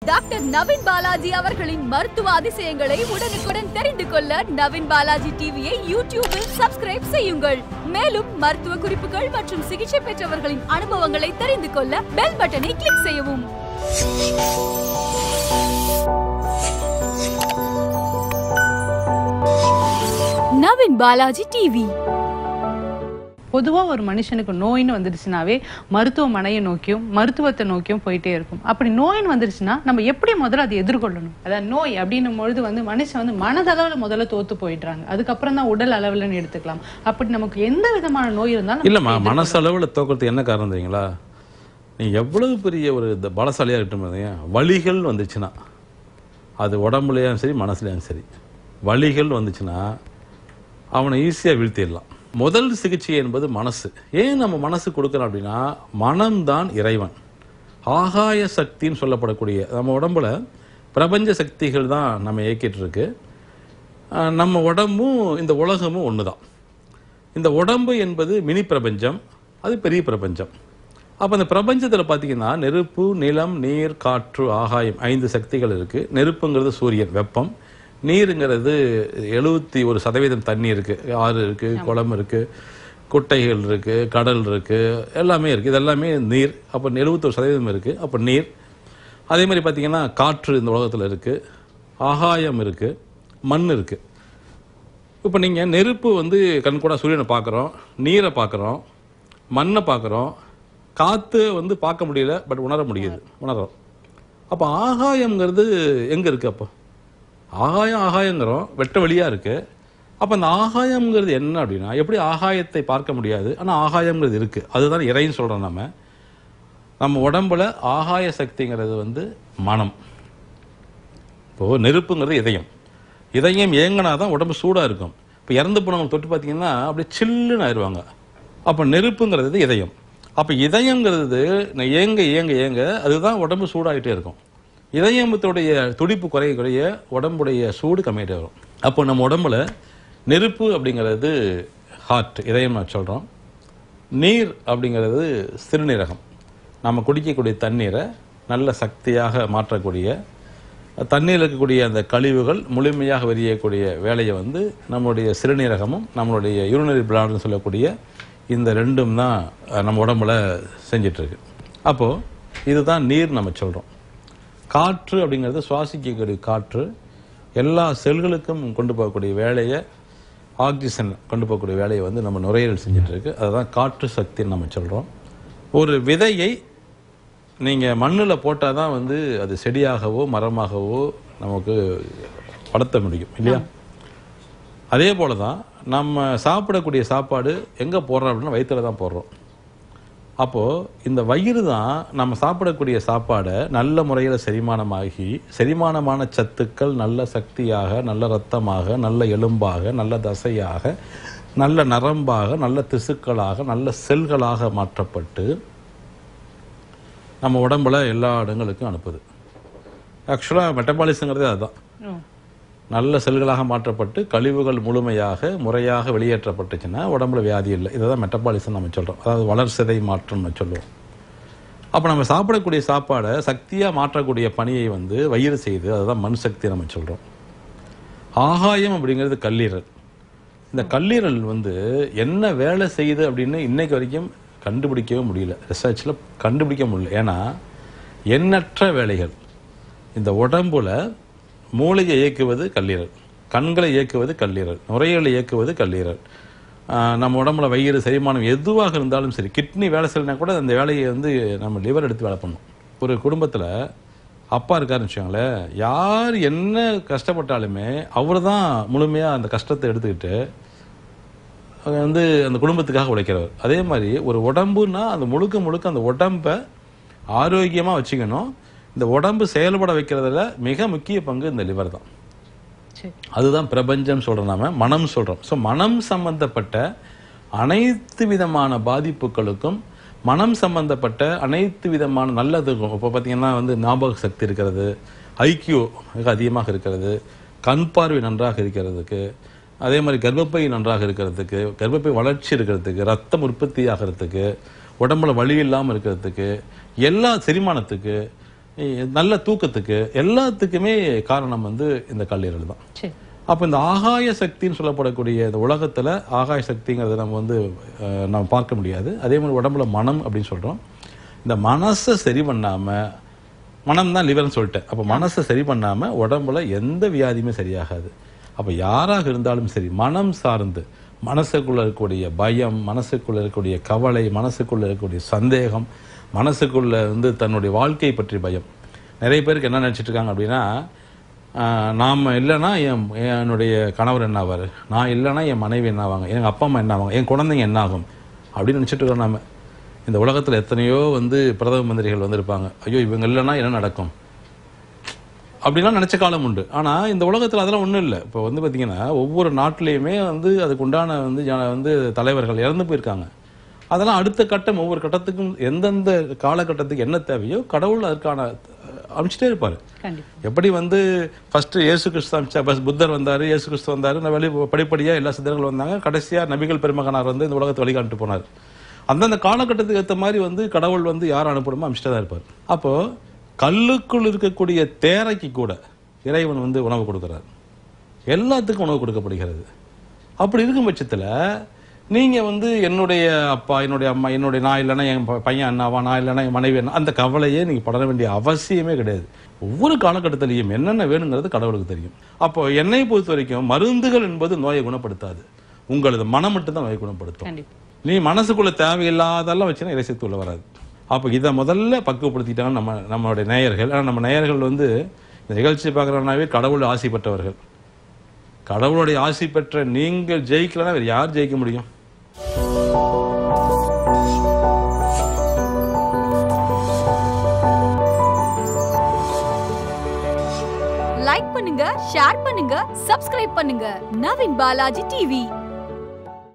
Doctor Naveen Balaji அவர்களின் மருத்துவ அதிசயங்களை உடனுக்குடன் தெரிந்து கொள்ள நவீன் பாலாஜி டிவியை யூடியூபில் சப்ஸ்கிரைப் செய்யுங்கள். மேலும் மருத்துவ குறிப்புகள் மற்றும் சிகிச்சை பெற்றவர்களின் அனுபவங்களை தெரிந்து கொள்ள பெல் பட்டனை கிளிக் செய்யவும். நவீன் பாலாஜி டிவி. பொதுவாக ஒரு மனுஷனுக்கு நோயின்னு வந்துடுச்சுனாவே மருத்துவமனையை நோக்கியும் மருத்துவத்தை நோக்கியும் போயிட்டே இருக்கும். அப்படி நோயின்னு வந்துருச்சுன்னா நம்ம எப்படி முதல்ல அதை எதிர்கொள்ளணும்? அதாவது நோய் அப்படின்னும் பொழுது மனுஷன் மனதளவில் முதல்ல தோத்து போயிடுறாங்க. அதுக்கப்புறம் தான் உடல் அளவில் எடுத்துக்கலாம். அப்படி நமக்கு எந்த விதமான நோய் இருந்தாலும் இல்லைம்மா, மனசளவில் தோக்கிறதுக்கு என்ன காரணம் தெரியுங்களா? நீ எவ்வளவு பெரிய ஒரு பலசாலியாக இருக்கட்டும், வலிகள் வந்துச்சுன்னா அது உடம்புலையும் சரி மனசுலையும் சரி, வலிகள் வந்துச்சுன்னா அவனை ஈஸியாக வீழ்த்திடலாம். முதல் சிகிச்சை என்பது மனசு. ஏன் நம்ம மனசு கொடுக்குறோம் அப்படின்னா, மனம்தான் இறைவன். ஆகாய சக்தின்னு சொல்லப்படக்கூடிய நம்ம உடம்புல பிரபஞ்ச சக்திகள் தான் நம்ம இயக்கிட்டு இருக்கு. நம்ம உடம்பும் இந்த உலகமும் ஒன்று தான். இந்த உடம்பு என்பது மினி பிரபஞ்சம், அது பெரிய பிரபஞ்சம். அப்போ அந்த பிரபஞ்சத்தில் பார்த்தீங்கன்னா நெருப்பு, நிலம், நீர், காற்று, ஆகாயம் 5 சக்திகள் இருக்குது. நெருப்புங்கிறது சூரியன், வெப்பம். நீருங்கிறது 71% தண்ணி இருக்குது. ஆறு இருக்குது, குளம் இருக்குது, குட்டைகள் இருக்குது, கடல் இருக்குது, எல்லாமே இருக்குது. இதெல்லாமே நீர். அப்போ 71% இருக்குது. அப்போ நீர். அதே மாதிரி பார்த்திங்கன்னா காற்று இந்த உலகத்தில் இருக்குது, ஆகாயம் இருக்குது, மண் இருக்குது. இப்போ நீங்கள் நெருப்பு கண்கூட சூரியனை பார்க்குறோம், நீரை பார்க்குறோம், மண்ணை பார்க்குறோம், காற்று பார்க்க முடியல, பட் உணர முடியுது, உணர்றோம். அப்போ ஆகாயங்கிறது எங்கே இருக்குது? அப்போ ஆகாயங்கிறோம், வெட்ட வெளியாக இருக்குது. அப்போ அந்த ஆகாயங்கிறது என்ன அப்படின்னா, எப்படி ஆகாயத்தை பார்க்க முடியாது, ஆனால் ஆகாயங்கிறது இருக்குது. அதுதான் இறைன்னு சொல்கிறோம். நம்ம உடம்புல ஆகாய சக்திங்கிறது மனம். இப்போது நெருப்புங்கிறது இதயம். இதயம் ஏங்கினா தான் உடம்பு சூடாக இருக்கும். இப்போ இறந்து போனவங்க தொட்டு பார்த்தீங்கன்னா அப்படியே சில்லுன்னு ஆயிடுவாங்க. அப்போ நெருப்புங்கிறது இதயம். அப்போ இதயங்கிறது ஏங்க ஏங்க ஏங்க அதுதான் உடம்பு சூடாகிட்டே இருக்கும். இதயத்துடைய துடிப்பு குறைய குறைய உடம்புடைய சூடு கம்மியாகிட்டே வரும். அப்போ நம்ம உடம்புல நெருப்பு அப்படிங்கிறது ஹார்ட், இதயம் சொல்கிறோம். நீர் அப்படிங்கிறது சிறுநீரகம். நம்ம குடிக்கக்கூடிய தண்ணீரை நல்ல சக்தியாக மாற்றக்கூடிய, தண்ணீரில் இருக்கக்கூடிய அந்த கழிவுகள் முழுமையாக வெளியேறக்கூடிய வேலையை நம்மளுடைய சிறுநீரகமும் நம்மளுடைய யூரினரி பிளாட்னு சொல்லக்கூடிய இந்த ரெண்டும் தான் நம்ம உடம்புல செஞ்சிட்ருக்கு. அப்போது இதுதான் நீர் நம்ம சொல்கிறோம். காற்று அப்படிங்கிறது சுவாசிக்கக்கூடிய காற்று, எல்லா செல்களுக்கும் கொண்டு போகக்கூடிய வேலையை, ஆக்சிஜன் கொண்டு போகக்கூடிய வேலையை நம்ம நுரையீரல் செஞ்சிட்ருக்கு. அதுதான் காற்று சக்தின்னு நம்ம சொல்கிறோம். ஒரு விதையை நீங்கள் மண்ணில் போட்டால் தான் அது செடியாகவோ மரமாகவோ நமக்கு வளர்த்த முடியும், இல்லையா? அதே போல் தான் நம்ம சாப்பிடக்கூடிய சாப்பாடு எங்கே போடுறோம் அப்படின்னா வயிற்றில் தான் போடுறோம். அப்போது இந்த வயிறு தான் நம்ம சாப்பிடக்கூடிய சாப்பாடை நல்ல முறையில் செரிமானமாகி, செரிமானமான சத்துக்கள் நல்ல சக்தியாக, நல்ல இரத்தமாக, நல்ல எலும்பாக, நல்ல தசையாக, நல்ல நரம்பாக, நல்ல திசுக்களாக, நல்ல செல்களாக மாற்றப்பட்டு நம்ம உடம்புல எல்லா இடங்களுக்கும் அனுப்புது. ஆக்சுவலாக மெட்டபாலிசங்கிறதே அதுதான். நல்ல செல்களாக மாற்றப்பட்டு கழிவுகள் முழுமையாக முறையாக வெளியேற்றப்பட்டுச்சுன்னா உடம்புல வியாதி இல்லை. இதை தான் மெட்டபாலிசம் நம்ம சொல்கிறோம். அதாவது வளர்சிதை மாற்றம்னு சொல்லுவோம். அப்போ நம்ம சாப்பிடக்கூடிய சாப்பாடை சக்தியாக மாற்றக்கூடிய பணியை வயிறு செய்து, அதுதான் மண் சக்தி நம்ம சொல்கிறோம். ஆகாயம் அப்படிங்கிறது கல்லீரல். இந்த கல்லீரல் என்ன வேலை செய்யுது அப்படின்னு இன்னைக்கு வரைக்கும் கண்டுபிடிக்கவே முடியல. ரிசர்ச்சில் கண்டுபிடிக்க முடியல. ஏன்னா எண்ணற்ற வேலைகள். இந்த உடம்புல மூளையை இயக்குவது கல்லீரல், கண்களை இயக்குவது கல்லீரல், நுரையீரலை இயக்குவது கல்லீரல். நம்ம உடம்புல வயிறு, செரிமானம் எதுவாக இருந்தாலும் சரி, கிட்னி வேலை செய்யலைனா கூட அந்த வேலையை நம்ம லிவர் எடுத்து வேலை பண்ணும். ஒரு குடும்பத்தில் அப்பா இருக்காருன்னு வச்சுக்கோங்களேன், யார் என்ன கஷ்டப்பட்டாலுமே அவர் தான் முழுமையாக அந்த கஷ்டத்தை எடுத்துக்கிட்டு அந்த குடும்பத்துக்காக உழைக்கிறவர். அதே மாதிரி ஒரு உடம்புனா அந்த முழுக்க முழுக்க அந்த உடம்பை ஆரோக்கியமாக வச்சுக்கணும். இந்த உடம்பு செயல்பட வைக்கிறதுல மிக முக்கிய பங்கு இந்த லிவர் தான். அதுதான் பிரபஞ்சம் சொல்கிறோம், நாம மனம் சொல்கிறோம். ஸோ மனம் சம்பந்தப்பட்ட அனைத்து விதமான பாதிப்புகளுக்கும், மனம் சம்பந்தப்பட்ட அனைத்து விதமான நல்லதுக்கும், இப்போ பார்த்தீங்கன்னா ஞாபக சக்தி இருக்கிறது, ஐக்கியூ மிக அதிகமாக இருக்கிறது, கண் பார்வை நன்றாக இருக்கிறதுக்கு, அதே மாதிரி கர்ப்பப்பை நன்றாக இருக்கிறதுக்கு, கர்ப்பப்பை வளர்ச்சி இருக்கிறதுக்கு, ரத்தம் உற்பத்தி ஆகிறதுக்கு, உடம்புல வலி இல்லாமல் இருக்கிறதுக்கு, எல்லா செரிமானத்துக்கு நல்ல தூக்கத்துக்கு எல்லாத்துக்குமே காரணம் வந்து இந்த கல்லீரல் தான். அப்போ இந்த ஆகாய சக்தின்னு சொல்லப்படக்கூடிய இந்த உலகத்தில் ஆகாய சக்திங்கிறத நம்ம வந்து நம்ம பார்க்க முடியாது. அதே மாதிரி உடம்புல மனம் அப்படின்னு சொல்கிறோம். இந்த மனசை சரி பண்ணாமல், மனம் தான் லிவர்னு சொல்லிட்டேன், அப்போ மனசை சரி பண்ணாமல் உடம்புல எந்த வியாதியுமே சரியாகாது. அப்போ யாராக இருந்தாலும் சரி, மனம் சார்ந்து மனசுக்குள்ளே இருக்கக்கூடிய பயம், மனசுக்குள்ளே இருக்கக்கூடிய கவலை, மனசுக்குள்ளே இருக்கக்கூடிய சந்தேகம், மனசுக்குள்ளே வந்து தன்னுடைய வாழ்க்கையை பற்றி பயம். நிறைய பேருக்கு என்ன நினச்சிட்டு இருக்காங்க அப்படின்னா, நாம் இல்லைன்னா என்னுடைய கணவர் என்ன ஆவார், நான் இல்லைன்னா என் மனைவி என்ன ஆவாங்க, எங்கள் அப்பா அம்மா என்ன ஆவாங்க, என் குழந்தைங்க என்ன ஆகும் அப்படின்னு நினச்சிட்டு இருக்கோம். நாம் இந்த உலகத்தில் எத்தனையோ வந்து பிரதம மந்திரிகள் வந்திருப்பாங்க, ஐயோ இவங்க இல்லைன்னா என்ன நடக்கும் அப்படின்லாம் நினச்ச காலம் உண்டு. ஆனால் இந்த உலகத்தில் அதெல்லாம் ஒன்றும் இல்லை. இப்போ வந்து பார்த்திங்கன்னா ஒவ்வொரு நாட்டிலையுமே வந்து அதுக்கு உண்டான வந்து தலைவர்கள் இறந்து போயிருக்காங்க. அதெல்லாம் அடுத்த கட்டம், ஒவ்வொரு கட்டத்துக்கும் எந்தெந்த காலகட்டத்துக்கு என்ன தேவையோ கடவுள் அதற்கான அனுப்பிச்சிட்டே இருப்பார். எப்படி வந்து ஃபர்ஸ்ட் இயேசு கிறிஸ்து அனுப்பிச்சா, புத்தர் வந்தார், இயேசு கிறிஸ்து வந்தார், படிப்படியாக எல்லா சித்தர்கள் வந்தாங்க, கடைசியாக நபிகள் பெருமகனார் வந்து இந்த உலகத்தை வழிகாட்டு போனார். அந்தந்த காலகட்டத்துக்கு ஏற்ற மாதிரி வந்து கடவுள் வந்து யார் அனுப்பணுமோ அனுப்பிச்சிட்டே தான் இருப்பார். அப்போது கல்லுக்குள் இருக்கக்கூடிய தேரைக்கு கூட இறைவன் வந்து உணவு கொடுக்குறார், எல்லாத்துக்கும் உணவு கொடுக்கப்படுகிறது. அப்படி இருக்கும் பட்சத்தில் நீங்கள் வந்து என்னுடைய அப்பா, என்னுடைய அம்மா, என்னுடைய நான் இல்லைன்னா என் பையன் என்னாவா, நான் இல்லைன்னா என் மனைவி என்ன, அந்த கவலையே நீங்கள் பட வேண்டிய அவசியமே கிடையாது. ஒவ்வொரு காலகட்டத்திலையும் என்னென்ன வேணுங்கிறது கடவுளுக்கு தெரியும். அப்போ என்னை பொறுத்த வரைக்கும் மருந்துகள் என்பது நோயை குணப்படுத்தாது, உங்களது மனம் மட்டும்தான் நோயை குணப்படுத்தும். நீ மனசுக்குள்ள தேவையில்லாதெல்லாம் வச்சுன்னா இறைசக்தி உள்ள வராது. அப்போ இதை முதல்ல பக்குவப்படுத்திட்டாங்க நம்மளுடைய நேயர்கள். ஆனால் நம்ம நேயர்கள் வந்து இந்த நிகழ்ச்சி பார்க்குறனாவே கடவுள் ஆசி பெற்றவர்கள். கடவுளுடைய ஆசி பெற்ற நீங்கள் ஜெயிக்கலன்னா வேறு யார் ஜெயிக்க முடியும்? லைக் பண்ணுங்க, ஷேர் பண்ணுங்க, சப்ஸ்கிரைப் பண்ணுங்க. நவீன் பாலாஜி டிவி.